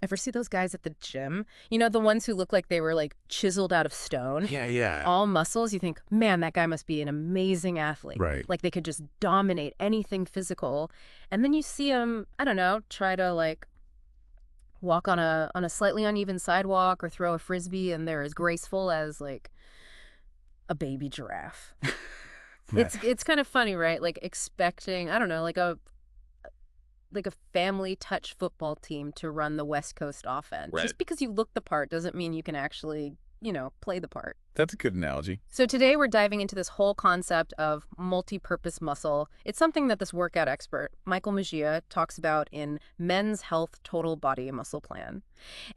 Ever see those guys at the gym? You know, the ones who look like they were like chiseled out of stone? Yeah, yeah. All muscles. You think, man, that guy must be an amazing athlete. Right. Like they could just dominate anything physical. And then you see them, I don't know, try to like walk on a slightly uneven sidewalk or throw a frisbee, and they're as graceful as like a baby giraffe. It's kind of funny, right? Like expecting, I don't know, like a family touch football team to run the West Coast offense. Right. Just because you look the part doesn't mean you can actually, play the part. That's a good analogy. So today we're diving into this whole concept of multi-purpose muscle. It's something that this workout expert, Michael Mejia, talks about in Men's Health Total Body Muscle Plan.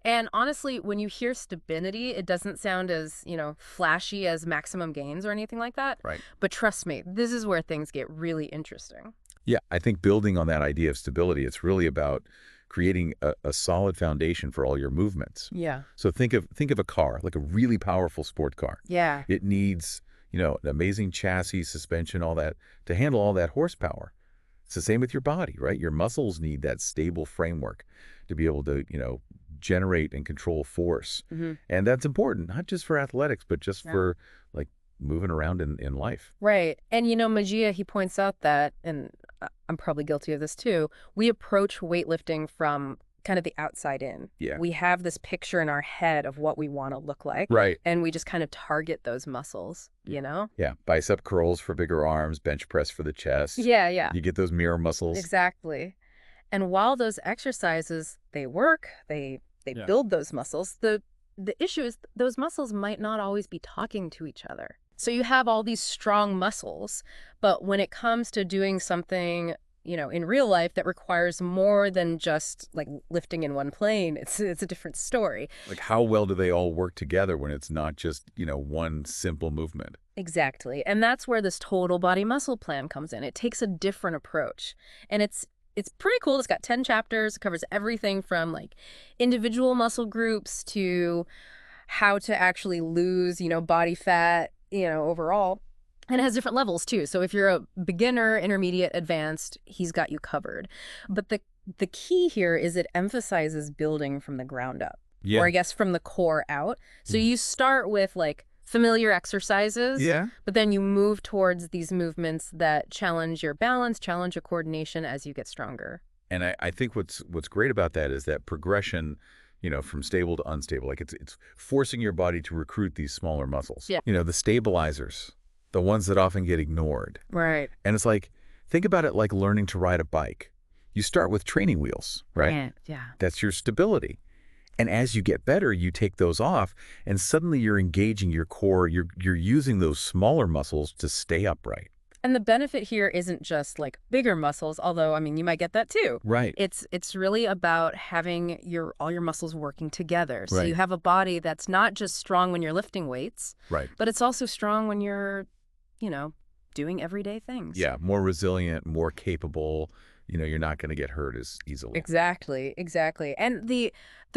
And honestly, when you hear stability, it doesn't sound as, flashy as maximum gains or anything like that. Right. But trust me, this is where things get really interesting. Yeah, I think building on that idea of stability, it's really about creating a solid foundation for all your movements. Yeah. So think of a car, like a really powerful sport car. Yeah. It needs, an amazing chassis, suspension, all that, to handle all that horsepower. It's the same with your body, right? Your muscles need that stable framework to be able to, generate and control force. Mm-hmm. And that's important, not just for athletics, but just for like moving around in life. Right. And, Mejia, he points out that, and I'm probably guilty of this too, we approach weightlifting from kind of the outside in. Yeah. We have this picture in our head of what we want to look like. Right. And we just kind of target those muscles, Yeah. Bicep curls for bigger arms, bench press for the chest. Yeah, yeah. You get those mirror muscles. Exactly. And while those exercises, they work, they build those muscles, the issue is those muscles might not always be talking to each other. So you have all these strong muscles, but when it comes to doing something, in real life that requires more than just like lifting in one plane, it's a different story. Like how well do they all work together when it's not just, one simple movement? Exactly. And that's where this total body muscle plan comes in. It takes a different approach. And it's pretty cool. It's got 10 chapters. It covers everything from like individual muscle groups to how to actually lose, body fat, overall. And it has different levels too. So if you're a beginner, intermediate, advanced, he's got you covered. But the key here is it emphasizes building from the ground up. Yeah. Or I guess from the core out. So you start with like familiar exercises. Yeah. But then you move towards these movements that challenge your balance, challenge your coordination as you get stronger. And I think what's great about that is that progression, from stable to unstable. Like it's forcing your body to recruit these smaller muscles. Yeah. The stabilizers, the ones that often get ignored. Right. And it's like, think about it like learning to ride a bike. You start with training wheels, right? Yeah. That's your stability. And as you get better, you take those off, and suddenly you're engaging your core. You're using those smaller muscles to stay upright. And the benefit here isn't just like bigger muscles, although, you might get that too. Right. It's really about having all your muscles working together. So Right. you have a body that's not just strong when you're lifting weights, Right. but it's also strong when you're, doing everyday things. Yeah, more resilient, more capable. You're not going to get hurt as easily. Exactly. And the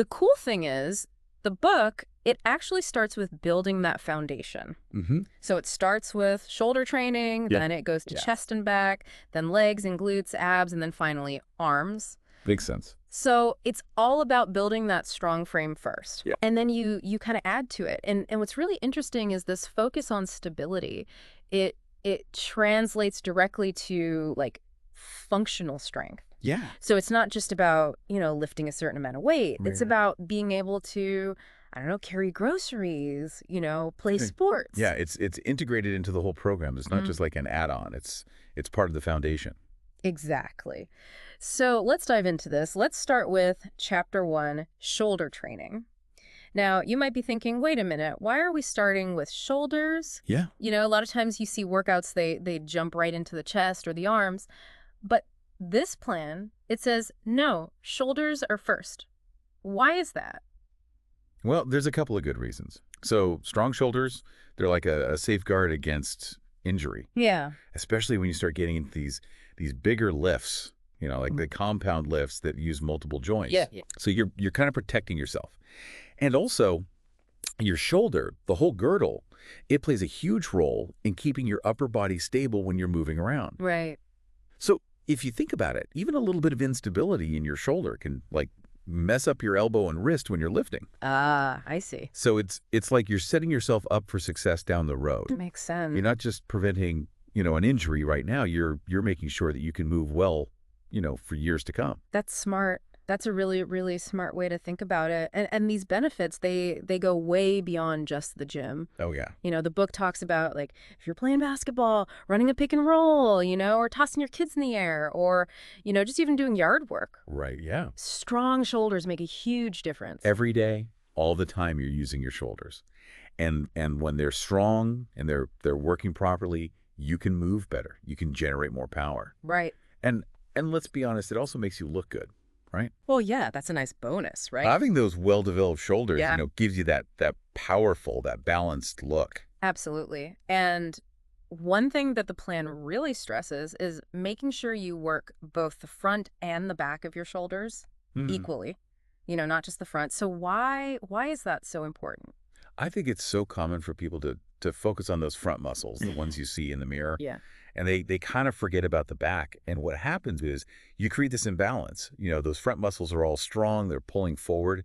cool thing is, the book, it actually starts with building that foundation. Mm-hmm. So it starts with shoulder training, then it goes to chest and back, then legs and glutes, abs, and then finally arms. Makes sense. So it's all about building that strong frame first. Yeah. And then you kind of add to it. And what's really interesting is this focus on stability. It translates directly to like functional strength. Yeah. So it's not just about, lifting a certain amount of weight. Right. It's about being able to, I don't know, carry groceries, play sports. Yeah, it's integrated into the whole program. It's not just like an add-on. It's part of the foundation. Exactly. So let's dive into this. Let's start with Chapter 1, shoulder training. Now, you might be thinking, wait a minute, why are we starting with shoulders? Yeah. A lot of times you see workouts, they jump right into the chest or the arms. But this plan, it says, no, shoulders are first. Why is that? Well, there's a couple of good reasons. So strong shoulders, they're like a safeguard against injury. Yeah. Especially when you start getting into these bigger lifts, like the compound lifts that use multiple joints. Yeah. So you're kind of protecting yourself. And also, your shoulder, the whole girdle, it plays a huge role in keeping your upper body stable when you're moving around. Right. So if you think about it, even a little bit of instability in your shoulder can mess up your elbow and wrist when you're lifting. Ah, I see. So it's like you're setting yourself up for success down the road. Makes sense. You're not just preventing, an injury right now. You're making sure that you can move well, for years to come. That's smart. That's a really, really smart way to think about it. And these benefits, they go way beyond just the gym. Oh, yeah. The book talks about, like, if you're playing basketball, running a pick and roll, or tossing your kids in the air, or, just even doing yard work. Right, yeah. Strong shoulders make a huge difference. Every day, all the time, you're using your shoulders. And when they're strong and they're working properly, you can move better. You can generate more power. Right. And let's be honest, it also makes you look good. Right? Well, yeah, that's a nice bonus, right? Having those well-developed shoulders, Yeah. Gives you that powerful, that balanced look. Absolutely. And one thing that the plan really stresses is making sure you work both the front and the back of your shoulders equally, not just the front. So why is that so important? I think it's so common for people to focus on those front muscles, the ones you see in the mirror. Yeah. And they kind of forget about the back. And what happens is you create this imbalance. Those front muscles are all strong. They're pulling forward.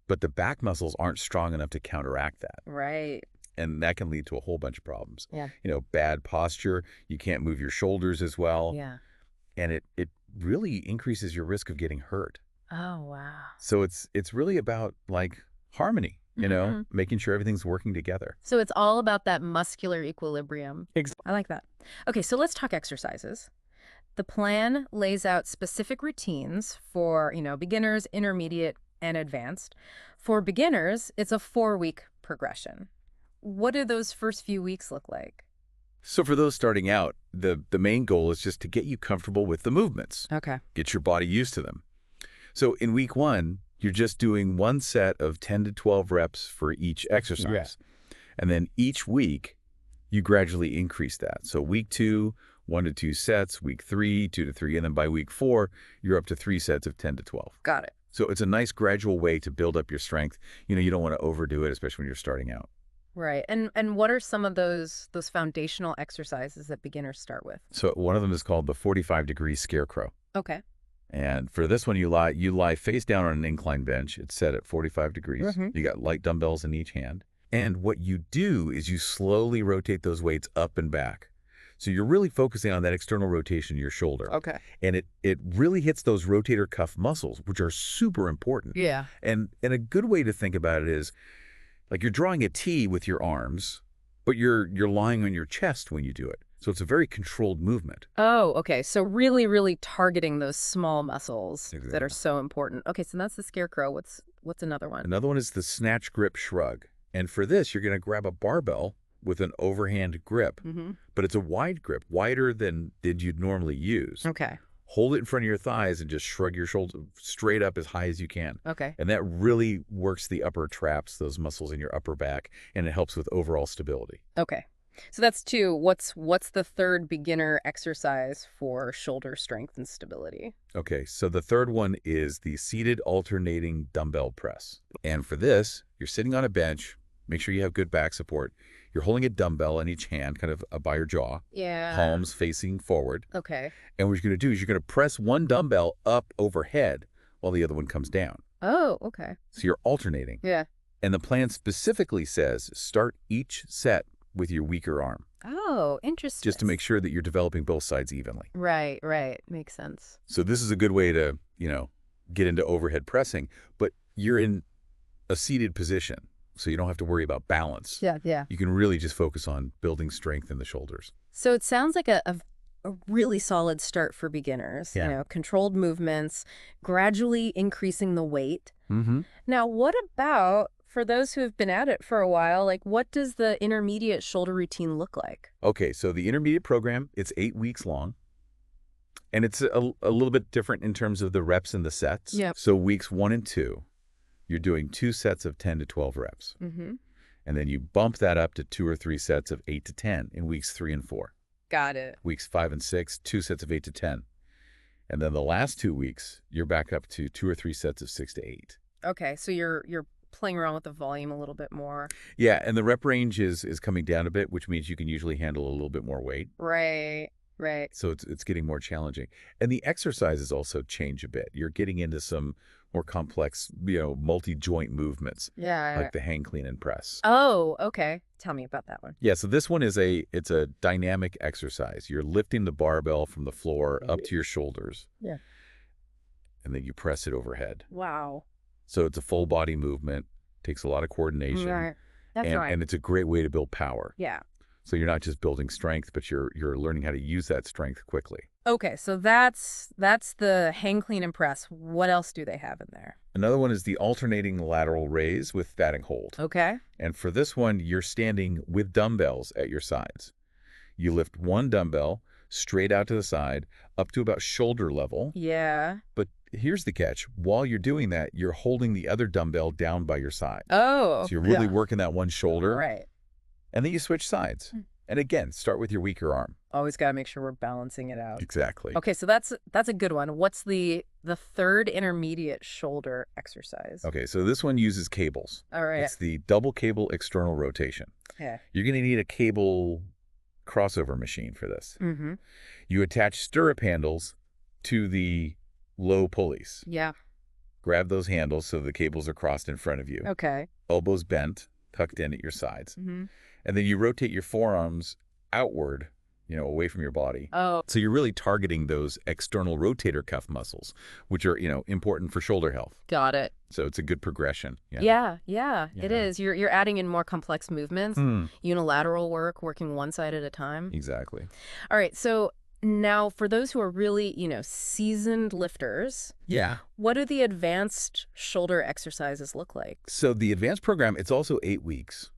But the back muscles aren't strong enough to counteract that. Right. And that can lead to a whole bunch of problems. Yeah. Bad posture. You can't move your shoulders as well. Yeah. And it really increases your risk of getting hurt. Oh, wow. So it's really about, like, harmony. Making sure everything's working together. So it's all about that muscular equilibrium. Exactly. I like that. Okay, so let's talk exercises. The plan lays out specific routines for, beginners, intermediate, and advanced. For beginners, it's a 4-week progression. What do those first few weeks look like? So for those starting out, the main goal is just to get you comfortable with the movements. Okay. Get your body used to them. So in week 1, you're just doing one set of 10 to 12 reps for each exercise. Yeah. And then each week, you gradually increase that. So week 2, 1 to 2 sets, week 3, 2 to 3, and then by week 4, you're up to 3 sets of 10 to 12. Got it. So it's a nice gradual way to build up your strength. You don't want to overdo it, especially when you're starting out. Right. And what are some of those foundational exercises that beginners start with? So one of them is called the 45-degree scarecrow. Okay. And for this one, you lie face down on an incline bench. It's set at 45 degrees. Mm-hmm. You got light dumbbells in each hand. And what you do is you slowly rotate those weights up and back. So you're really focusing on that external rotation of your shoulder. Okay. And it really hits those rotator cuff muscles, which are super important. Yeah. And a good way to think about it is, like, you're drawing a T with your arms, but you're lying on your chest when you do it. So it's a very controlled movement. Oh, okay. So really, really targeting those small muscles Exactly. that are so important. Okay, so that's the scarecrow. What's another one? Another one is the snatch grip shrug. And for this, you're going to grab a barbell with an overhand grip, but it's a wide grip, wider than you'd normally use. Okay. Hold it in front of your thighs and just shrug your shoulder straight up as high as you can. Okay. And that really works the upper traps, those muscles in your upper back, and it helps with overall stability. Okay. So that's 2. What's the third beginner exercise for shoulder strength and stability? Okay, so the third one is the seated alternating dumbbell press. And for this, you're sitting on a bench. Make sure you have good back support. You're holding a dumbbell in each hand, kind of by your jaw. Yeah. Palms facing forward. Okay. And what you're going to do is you're going to press one dumbbell up overhead while the other one comes down. Oh, okay. So you're alternating. Yeah. And the plan specifically says start each set with your weaker arm. Oh, interesting. Just to make sure that you're developing both sides evenly. Right. Makes sense. So this is a good way to, get into overhead pressing, but you're in a seated position, so you don't have to worry about balance. Yeah. You can really just focus on building strength in the shoulders. So it sounds like a really solid start for beginners. Yeah. Controlled movements, gradually increasing the weight. Mm-hmm. Now, what about for those who have been at it for a while? Like, what does the intermediate shoulder routine look like? Okay, so the intermediate program, it's 8 weeks long. And it's a little bit different in terms of the reps and the sets. Yep. So weeks 1 and 2, you're doing 2 sets of 10 to 12 reps. Mm-hmm. And then you bump that up to 2 or 3 sets of 8 to 10 in weeks 3 and 4. Got it. Weeks 5 and 6, 2 sets of 8 to 10. And then the last 2 weeks, you're back up to 2 or 3 sets of 6 to 8. Okay, so you're playing around with the volume a little bit more. Yeah, and the rep range is coming down a bit, which means you can usually handle a little bit more weight. Right. Right. So it's getting more challenging. And the exercises also change a bit. You're getting into some more complex, multi-joint movements, Yeah. like the hang clean and press. Oh, okay. Tell me about that one. Yeah, so this one it's a dynamic exercise. You're lifting the barbell from the floor up to your shoulders. Yeah. And then you press it overhead. Wow. So it's a full body movement, takes a lot of coordination. Right. That's right. And it's a great way to build power. Yeah. So you're not just building strength, but you're learning how to use that strength quickly. Okay, so that's the hang clean and press. What else do they have in there? Another one is the alternating lateral raise with batting hold. Okay. And for this one, you're standing with dumbbells at your sides. You lift one dumbbell straight out to the side, up to about shoulder level. Yeah. But here's the catch. While you're doing that, you're holding the other dumbbell down by your side. Oh. So you're really working that one shoulder. Right. And then you switch sides. And again, start with your weaker arm. Always got to make sure we're balancing it out. Exactly. Okay, so that's a good one. What's the third intermediate shoulder exercise? Okay, so this one uses cables. All right. It's the double cable external rotation. Okay. You're going to need a cable crossover machine for this. Mm-hmm. You attach stirrup handles to the low pulleys. Yeah. Grab those handles so the cables are crossed in front of you. Okay. Elbows bent, tucked in at your sides. Mm-hmm. And then you rotate your forearms outward, away from your body. Oh. So you're really targeting those external rotator cuff muscles, which are, important for shoulder health. Got it. So it's a good progression. Yeah, it is. You're adding in more complex movements, unilateral work, working one side at a time. Exactly. All right, so now for those who are really, seasoned lifters, Yeah. what do the advanced shoulder exercises look like? So the advanced program, it's also 8 weeks,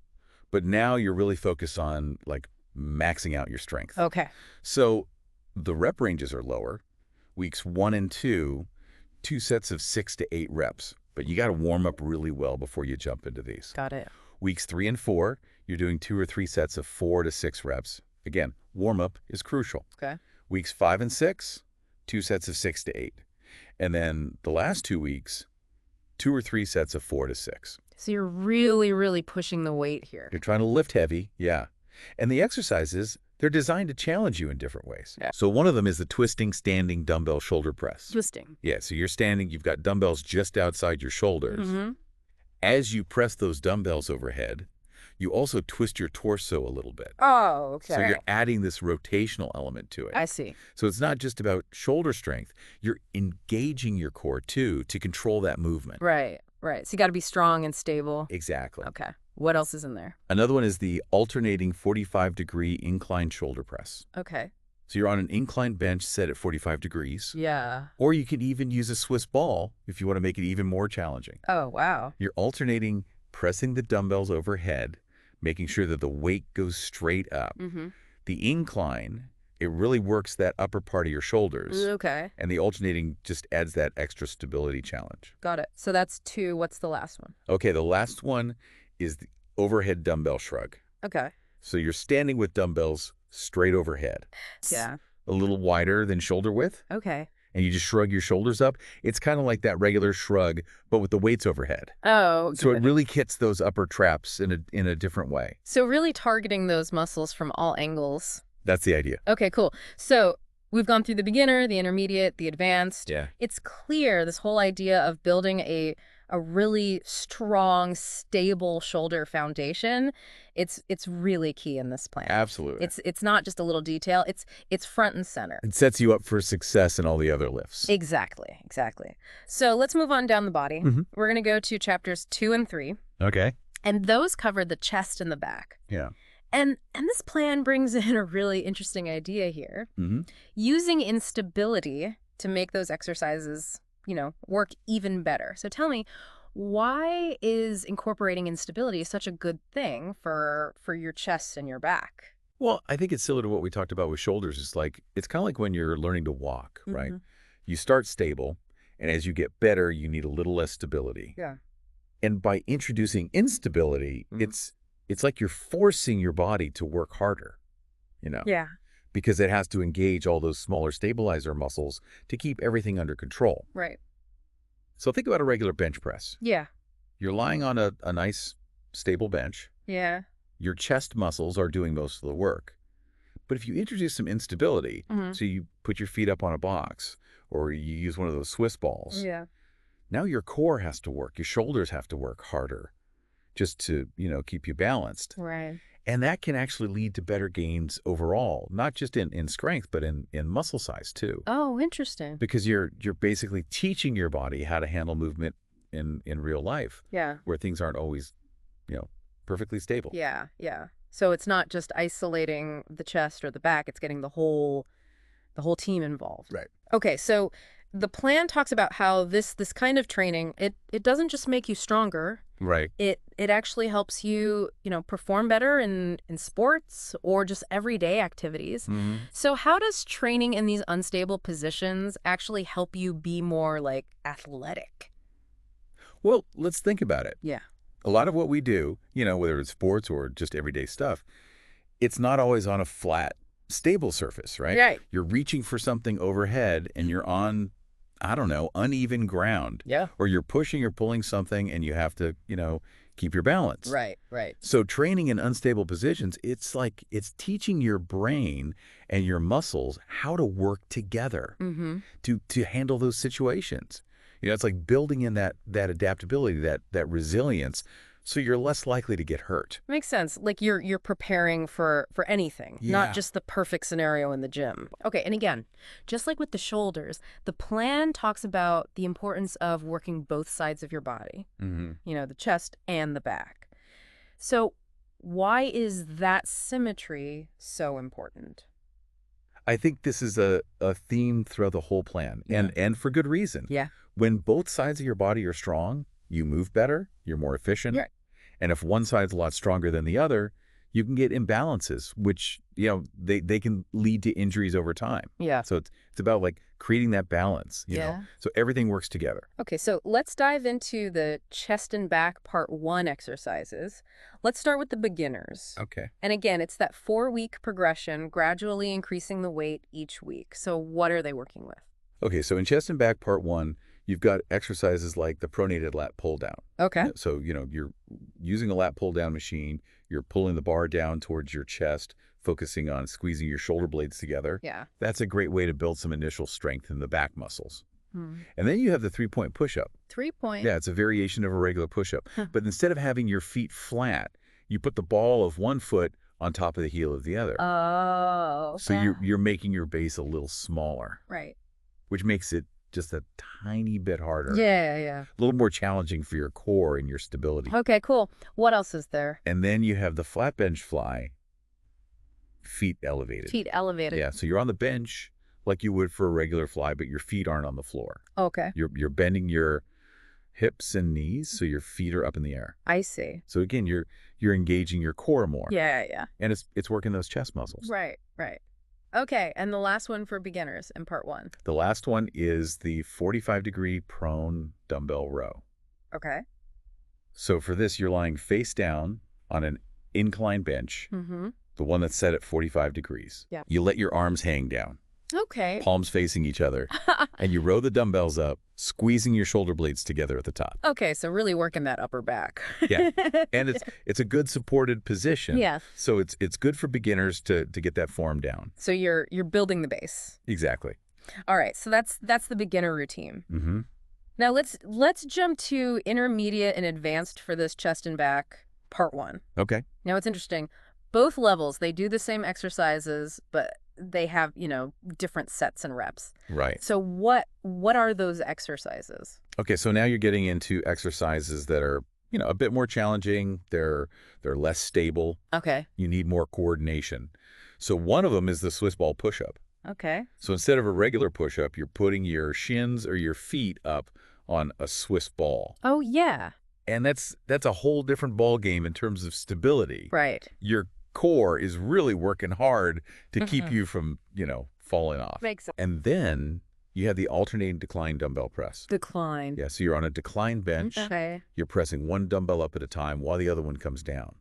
but now you're really focused on like maxing out your strength. Okay. So the rep ranges are lower. Weeks 1 and 2, 2 sets of 6 to 8 reps, but you got to warm up really well before you jump into these. Got it. Weeks 3 and 4, you're doing 2 or 3 sets of 4 to 6 reps. Again, warm up is crucial. Okay. Weeks 5 and 6, 2 sets of 6 to 8. And then the last 2 weeks, 2 or 3 sets of 4 to 6. So you're really, really pushing the weight here. You're trying to lift heavy, yeah. And the exercises, they're designed to challenge you in different ways. Yeah. So one of them is the twisting standing dumbbell shoulder press. Twisting. Yeah, so you're standing, you've got dumbbells just outside your shoulders. Mm-hmm. As you press those dumbbells overhead, you also twist your torso a little bit. Oh, okay. So you're adding this rotational element to it. I see. So it's not just about shoulder strength. You're engaging your core, too, to control that movement. Right. So you got to be strong and stable. Exactly. Okay. What else is in there? Another one is the alternating 45-degree inclined shoulder press. Okay. So you're on an inclined bench set at 45 degrees. Yeah. Or you could even use a Swiss ball if you want to make it even more challenging. Oh, wow. You're alternating pressing the dumbbells overhead, making sure that the weight goes straight up. Mm-hmm. The incline, it really works that upper part of your shoulders. Okay. And the alternating just adds that extra stability challenge. Got it. So that's 2. What's the last one? Okay, the last one is the overhead dumbbell shrug. Okay. So you're standing with dumbbells straight overhead. Yeah. A little wider than shoulder width. Okay. And you just shrug your shoulders up. It's kind of like that regular shrug, but with the weights overhead. Oh, good. So it really hits those upper traps in a different way. So really targeting those muscles from all angles. That's the idea. Okay, cool. So we've gone through the beginner, the intermediate, the advanced. Yeah. It's clear this whole idea of building a really strong, stable shoulder foundation. It's really key in this plan. Absolutely. It's not just a little detail. It's front and center. It sets you up for success in all the other lifts. Exactly. So let's move on down the body. Mm-hmm. We're going to go to chapters 2 and 3. Okay. And those cover the chest and the back. Yeah. And this plan brings in a really interesting idea here. Mm-hmm. Using instability to make those exercises, work even better. So tell me, why is incorporating instability such a good thing for your chest and your back? Well, I think it's similar to what we talked about with shoulders. It's kind of like when you're learning to walk, right? Mm-hmm. You start stable, and as you get better, you need a little less stability. Yeah. And by introducing instability, it's like you're forcing your body to work harder, Yeah. because it has to engage all those smaller stabilizer muscles to keep everything under control. Right. So think about a regular bench press. Yeah. You're lying on a nice, stable bench. Yeah. Your chest muscles are doing most of the work, But if you introduce some instability, Mm-hmm. so you put your feet up on a box or you use one of those Swiss balls, Yeah. now your core has to work. Your shoulders have to work harder just to, keep you balanced. Right. And that can actually lead to better gains overall, not just in strength, but in muscle size too. Oh, interesting. Because you're basically teaching your body how to handle movement in real life, Yeah. where things aren't always, perfectly stable. Yeah. Yeah. So it's not just isolating the chest or the back, it's getting the whole team involved. Right. Okay, so the plan talks about how this kind of training, it doesn't just make you stronger. Right. It actually helps you, perform better in sports or just everyday activities. Mm-hmm. So how does training in these unstable positions actually help you be more like athletic? Well, let's think about it. Yeah. A lot of what we do, whether it's sports or just everyday stuff, it's not always on a flat, stable surface, right? Right. You're reaching for something overhead and you're on, I don't know, uneven ground. Yeah. Or you're pushing or pulling something and you have to, keep your balance. Right, right. So training in unstable positions, it's like it's teaching your brain and your muscles how to work together Mm-hmm. to handle those situations. It's like building in that adaptability, that resilience, so you're less likely to get hurt. Makes sense. Like you're preparing for anything, Yeah. not just the perfect scenario in the gym. Okay, and again, just like with the shoulders, the plan talks about the importance of working both sides of your body, Mm-hmm. the chest and the back. So why is that symmetry so important? I think this is a theme throughout the whole plan, and for good reason. Yeah. When both sides of your body are strong, you move better, you're more efficient. Right. And if one side's a lot stronger than the other, you can get imbalances, which, they can lead to injuries over time. Yeah. So it's about like creating that balance, Yeah. So everything works together. Okay, so let's dive into the chest and back part 1 exercises. Let's start with the beginners. Okay. And again, it's that 4-week progression, gradually increasing the weight each week. So what are they working with? Okay, so in chest and back part 1, you've got exercises like the pronated lat pull down. Okay. So, you're using a lat pull down machine, you're pulling the bar down towards your chest, focusing on squeezing your shoulder blades together. Yeah. That's a great way to build some initial strength in the back muscles. Hmm. And then you have the 3-point push-up. 3-point. Yeah, it's a variation of a regular push-up. But instead of having your feet flat, you put the ball of one foot on top of the heel of the other. Oh. So you're making your base a little smaller, Right. which makes it just a tiny bit harder. Yeah. A little more challenging for your core and your stability. Okay, cool. What else is there? And then you have the flat bench fly, feet elevated. Feet elevated. Yeah, so you're on the bench like you would for a regular fly, but your feet aren't on the floor. Okay. You're bending your hips and knees, so your feet are up in the air. I see. So again, you're engaging your core more. Yeah. And it's working those chest muscles. Right. Okay, and the last one for beginners in part 1. The last one is the 45-degree prone dumbbell row. Okay. So for this, you're lying face down on an inclined bench, Mm-hmm. the one that's set at 45 degrees. Yeah. You let your arms hang down, Okay. palms facing each other, and you row the dumbbells up, squeezing your shoulder blades together at the top. Okay, so really working that upper back. Yeah. And it's a good supported position. Yeah. So it's good for beginners to get that form down. So you're building the base. Exactly. All right, so that's the beginner routine. Mm-hmm. Now let's jump to intermediate and advanced for this chest and back part 1. Okay. Now it's interesting. Both levels, they do the same exercises, but they have, different sets and reps. Right. So what are those exercises? Okay, so now you're getting into exercises that are, a bit more challenging. They're less stable. Okay. You need more coordination. So one of them is the Swiss ball push-up. Okay. So instead of a regular push-up, you're putting your shins or your feet up on a Swiss ball. Oh, yeah. And that's a whole different ball game in terms of stability. Right. Your core is really working hard to keep you from, falling off. Makes sense. And then you have the alternating decline dumbbell press. Decline. Yeah, so you're on a decline bench. Okay. You're pressing one dumbbell up at a time while the other one comes down.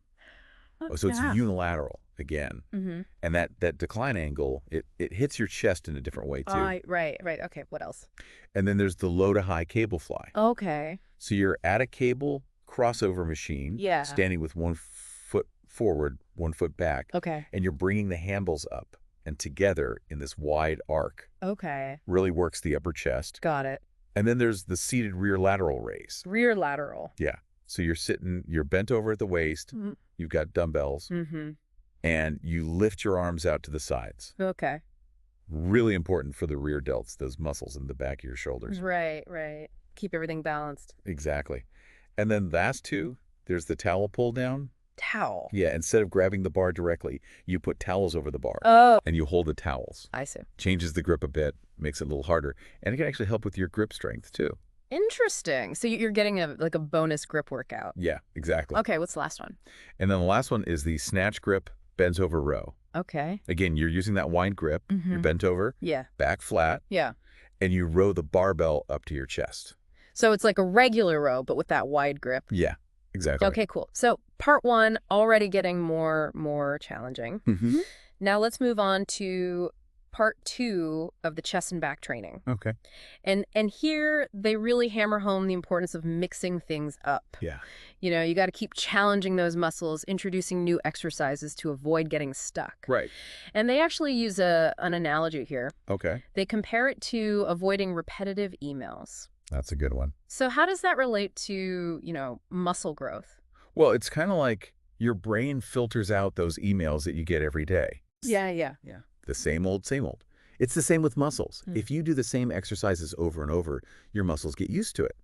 So it's unilateral again. Mm-hmm. And that decline angle, it hits your chest in a different way too. Right. Okay, what else? And then there's the low to high cable fly. Okay. So you're at a cable crossover machine, Yeah. standing with one foot forward, one foot back, Okay. and you're bringing the handles up and together in this wide arc. Okay. Really works the upper chest. Got it. And then there's the seated rear lateral raise. Rear lateral. Yeah. So you're bent over at the waist, you've got dumbbells, and you lift your arms out to the sides. Okay. Really important for the rear delts, those muscles in the back of your shoulders. Right, right. Keep everything balanced. Exactly. And then last two, there's the towel pull down. Towel. Yeah, instead of grabbing the bar directly, you put towels over the bar. Oh. And you hold the towels. I see. Changes the grip a bit, makes it a little harder, and it can actually help with your grip strength too. Interesting. So you're getting a bonus grip workout. Yeah, exactly. Okay, what's the last one? And then the last one is the snatch grip bends over row. Okay. Again, you're using that wide grip. You're bent over, Yeah. back flat, Yeah. and you row the barbell up to your chest. So it's like a regular row, but with that wide grip. Yeah, exactly. Okay, cool. So part one, already getting more challenging. Now let's move on to part two of the chest and back training. Okay. And here they really hammer home the importance of mixing things up. Yeah. You got to keep challenging those muscles, introducing new exercises to avoid getting stuck. Right. And they actually use an analogy here. Okay. They compare it to avoiding repetitive emails. That's a good one. So how does that relate to, muscle growth? Well, it's kind of like your brain filters out those emails that you get every day. Yeah. The same old, same old. It's the same with muscles. If you do the same exercises over and over, your muscles get used to it.